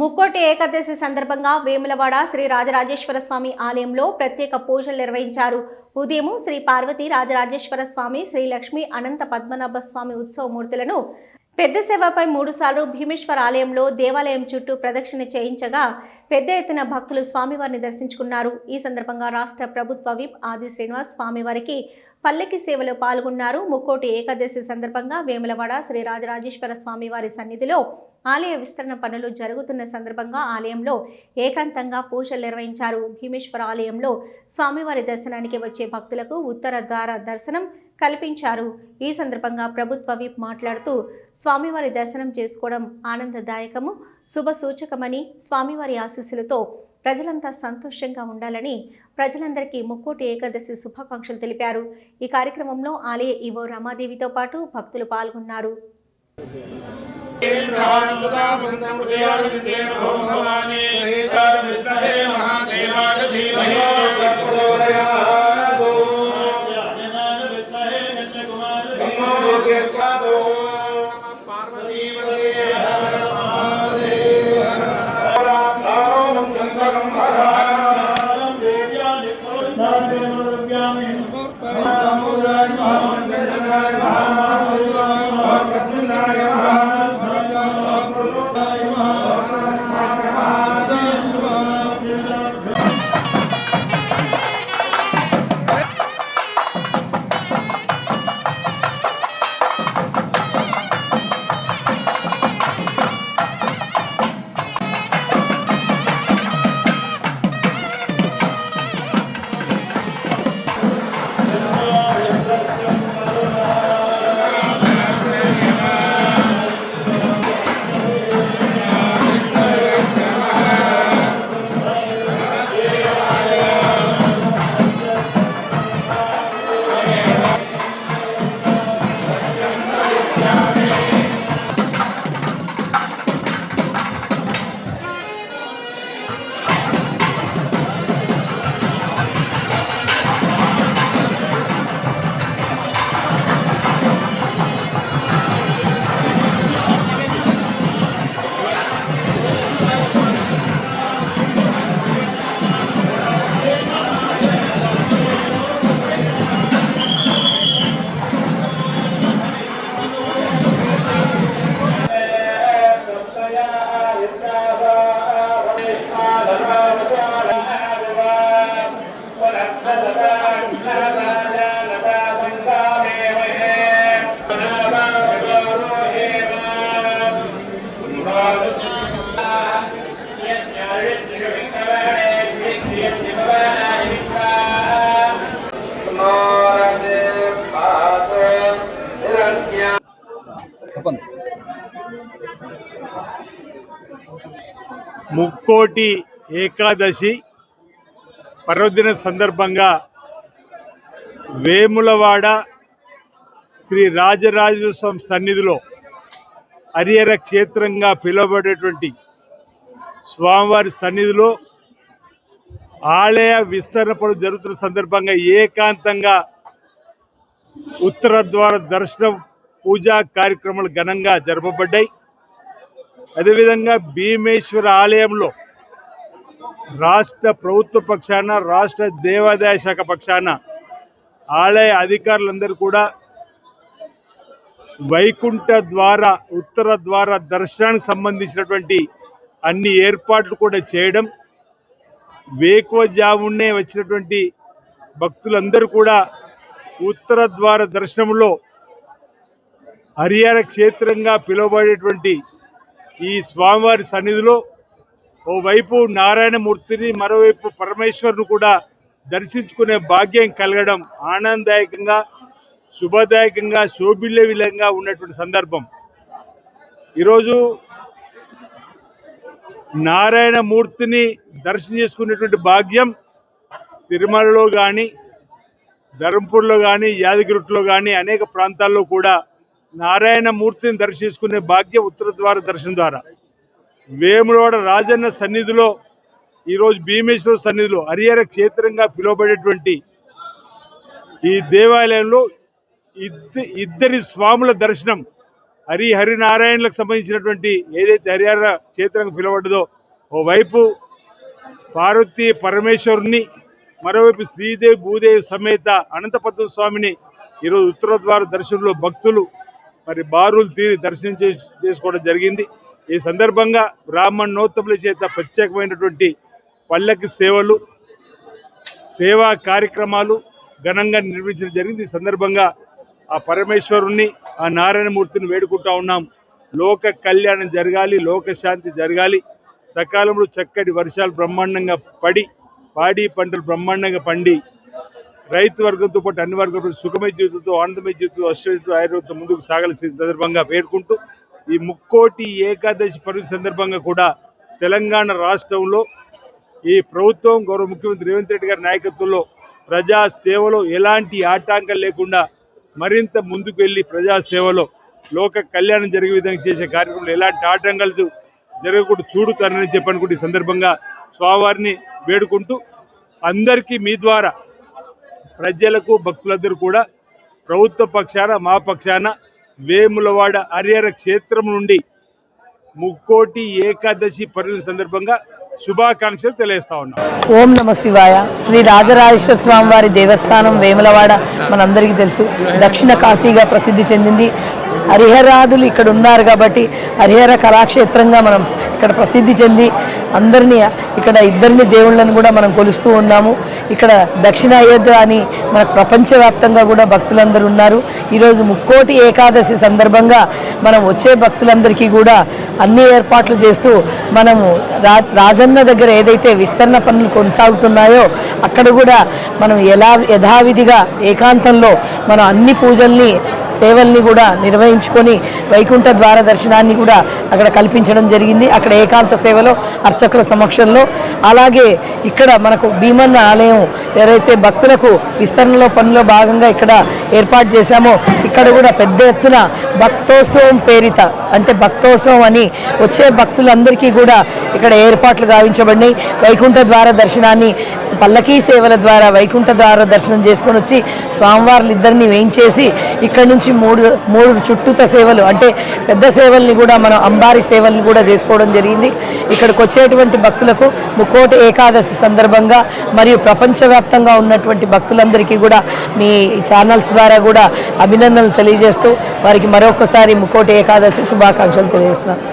ముక్కోటి ఏకాదశి సందర్భంగా వేములవాడ శ్రీ రాజరాజేశ్వర స్వామి ఆలయంలో ప్రత్యేక పూజలు నిర్వహించారు. ఉదయం శ్రీ పార్వతీ రాజరాజేశ్వర స్వామి, శ్రీ లక్ష్మీ అనంత పద్మనాభ స్వామి ఉత్సవమూర్తులను పెద్ద సేవపై 3 సార్లు భీమేశ్వర ఆలయంలో దేవాలయం చుట్టూ ప్రదక్షిణ చేయించగా పెద్ద ఎత్తున భక్తులు స్వామివారిని దర్శించుకున్నారు. ఈ సందర్భంగా రాష్ట్ర ప్రభుత్వ విప్ ఆది శ్రీనివాస్ స్వామివారికి పల్లకి సేవలో పాల్గొన్నారు. ముక్కోటి ఏకాదశి సందర్భంగా వేములవాడ శ్రీ రాజరాజేశ్వర స్వామివారి సన్నిధిలో ఆలయ విస్తరణ పనులు జరుగుతున్న సందర్భంగా ఆలయంలో ఏకాంతంగా పూజలు నిర్వహించారు. భీమేశ్వర ఆలయంలో స్వామివారి దర్శనానికి వచ్చే భక్తులకు ఉత్తర ద్వార దర్శనం కల్పించారు. ఈ సందర్భంగా ప్రభుత్వ విప్ మాట్లాడుతూ స్వామివారి దర్శనం చేసుకోవడం ఆనందదాయకము, శుభ సూచకమని, స్వామివారి ఆశీస్సులతో ప్రజలంతా సంతోషంగా ఉండాలని ప్రజలందరికీ ముక్కోటి ఏకాదశి శుభాకాంక్షలు తెలిపారు. ఈ కార్యక్రమంలో ఆలయ ఈవో రమాదేవితో పాటు భక్తులు పాల్గొన్నారు. ముక్కోటి ఏకాదశి పర్వదిన సందర్భంగా వేములవాడ శ్రీ రాజరాజేశ్వర స్వామి సన్నిధిలో హరిహర క్షేత్రంగా పిలువబడేటువంటి స్వామివారి సన్నిధిలో ఆలయ విస్తరణ పనులు జరుగుతున్న సందర్భంగా ఏకాంతంగా ఉత్తర ద్వార దర్శనం పూజా కార్యక్రమాలు ఘనంగా జరపబడ్డాయి. అదేవిధంగా భీమేశ్వర ఆలయంలో రాష్ట్ర ప్రభుత్వ పక్షాన, రాష్ట్ర దేవాదాయ శాఖ పక్షాన ఆలయ అధికారులందరూ కూడా వైకుంఠ ద్వార, ఉత్తర ద్వార దర్శనానికి సంబంధించినటువంటి అన్ని ఏర్పాట్లు కూడా చేయడం, వేకువజామునే వచ్చినటువంటి భక్తులందరూ కూడా ఉత్తర ద్వార దర్శనంలో హరిహర క్షేత్రంగా పిలువబడేటువంటి ఈ స్వామివారి సన్నిధిలో ఓవైపు నారాయణమూర్తిని, మరోవైపు పరమేశ్వరుని కూడా దర్శించుకునే భాగ్యం కలగడం ఆనందదాయకంగా, శుభదాయకంగా, శోభిల్లే విధంగా ఉన్నటువంటి సందర్భం. ఈరోజు నారాయణమూర్తిని దర్శనం చేసుకునేటువంటి భాగ్యం తిరుమలలో కానీ, ధర్మపూర్లో కానీ, యాదగిరిలో కానీ అనేక ప్రాంతాల్లో కూడా నారాయణమూర్తిని దర్శించుకునే భాగ్యం ఉత్తర ద్వార దర్శనం ద్వారా. వేములవాడ రాజన్న సన్నిధిలో ఈరోజు భీమేశ్వర సన్నిధిలో హరిహర క్షేత్రంగా పిలువబడేటువంటి ఈ దేవాలయంలో ఇద్దరి స్వాముల దర్శనం హరినారాయణలకు సంబంధించినటువంటి ఏదైతే హరిహర క్షేత్రం పిలువబడ్డదో ఓవైపు పార్వతీ పరమేశ్వరుని, మరోవైపు శ్రీదేవి భూదేవి సమేత అనంతపద్మ స్వామిని ఈరోజు ఉత్తర ద్వార దర్శనంలో భక్తులు మరి బారులు తీరి దర్శనం చేసుకోవడం జరిగింది. ఈ సందర్భంగా బ్రాహ్మణోత్తముల చేత ప్రత్యేకమైనటువంటి పల్లకి సేవలు, సేవా కార్యక్రమాలు ఘనంగా నిర్వహించడం జరిగింది. ఈ సందర్భంగా ఆ పరమేశ్వరుణ్ణి, ఆ నారాయణమూర్తిని వేడుకుంటా ఉన్నాం. లోక కళ్యాణం జరగాలి, లోక శాంతి జరగాలి, సకాలంలో చక్కటి వర్షాలు బ్రహ్మాండంగా పడి పాడి పంటలు బ్రహ్మాండంగా పండి రైతు వర్గంతో పాటు అన్ని వర్గాలతో సుఖమయ జీవితంతో, ఆనందమయ జీవితంతో, అష్టతో, ఆయుర్వేదంతో ముందుకు సాగాల్సిన సందర్భంగా పేర్కొంటూ ఈ ముక్కోటి ఏకాదశి పర్వ సందర్భంగా కూడా తెలంగాణ రాష్ట్రంలో ఈ ప్రభుత్వం గౌరవ ముఖ్యమంత్రి రేవంత్ రెడ్డి గారి నాయకత్వంలో ప్రజా సేవలో ఎలాంటి ఆటంకం లేకుండా మరింత ముందుకు వెళ్ళి ప్రజాసేవలో లోక కళ్యాణం జరిగే విధంగా చేసే కార్యక్రమంలో ఎలాంటి ఆటంకాలు జరగకుండా చూడుతానని చెప్పనుకుంటే ఈ సందర్భంగా స్వామివారిని వేడుకుంటూ అందరికీ మీ ద్వారా ప్రజలకు భక్తులందరూ కూడా ప్రభుత్వ పక్షాన మా పక్షాన వేములవాడ హరిహర క్షేత్రం నుండి ముక్కోటి ఏకాదశి పర్వ సందర్భంగా శుభాకాంక్షలు తెలియజేస్తా ఉన్నాం. ఓం నమ శివాయ. శ్రీ రాజరాజేశ్వర స్వామి వారి దేవస్థానం వేములవాడ మనందరికీ తెలుసు, దక్షిణ కాశీగా ప్రసిద్ధి చెందింది. హరిహరాదులు ఇక్కడ ఉన్నారు కాబట్టి హరిహర కళాక్షేత్రంగా మనం ఇక్కడ ప్రసిద్ధి చెంది అందరినీ ఇక్కడ ఇద్దరిని దేవుళ్ళని కూడా మనం కొలుస్తూ ఉన్నాము. ఇక్కడ దక్షిణ అయోధ్య అని మనకు ప్రపంచవ్యాప్తంగా కూడా భక్తులందరూ ఉన్నారు. ఈరోజు ముక్కోటి ఏకాదశి సందర్భంగా మనం వచ్చే భక్తులందరికీ కూడా అన్ని ఏర్పాట్లు చేస్తూ మనము రాజన్న దగ్గర ఏదైతే విస్తరణ పనులు కొనసాగుతున్నాయో అక్కడ కూడా మనం యథావిధిగా ఏకాంతంలో మనం అన్ని పూజల్ని సేవల్ని కూడా నిర్వహించుకొని వైకుంఠ ద్వార దర్శనాన్ని కూడా అక్కడ కల్పించడం జరిగింది. అక్కడ ఏకాంత సేవలో అర్చకుల సమక్షంలో, అలాగే ఇక్కడ మనకు భీమన్న ఆలయం ఎవరైతే భక్తులకు విస్తరణలో పనిలో భాగంగా ఇక్కడ ఏర్పాటు చేశామో ఇక్కడ కూడా పెద్ద ఎత్తున భక్తోత్సవం పేరిట, అంటే భక్తోత్సవం అని వచ్చే భక్తులందరికీ కూడా ఇక్కడ ఏర్పాట్లు గావించబడినాయి. వైకుంఠ ద్వార దర్శనాన్ని పల్లకీ సేవల ద్వారా వైకుంఠ ద్వార దర్శనం చేసుకొని వచ్చి స్వామివార్లు ఇద్దరిని వేయించేసి ఇక్కడ నుంచి మూడు చుట్టూత సేవలు, అంటే పెద్ద సేవల్ని కూడా మనం అంబారి సేవల్ని కూడా చేసుకోవడం జరిగింది. ఇక్కడికి వచ్చేటువంటి భక్తులకు ముక్కోటి ఏకాదశి సందర్భంగా మరియు ప్రపంచవ్యాప్తంగా ఉన్నటువంటి భక్తులందరికీ కూడా మీ ఛానల్స్ ద్వారా కూడా అభినందనలు తెలియజేస్తూ వారికి మరొకసారి ముక్కోటి ఏకాదశి శుభాకాంక్షలు తెలియజేస్తున్నాను.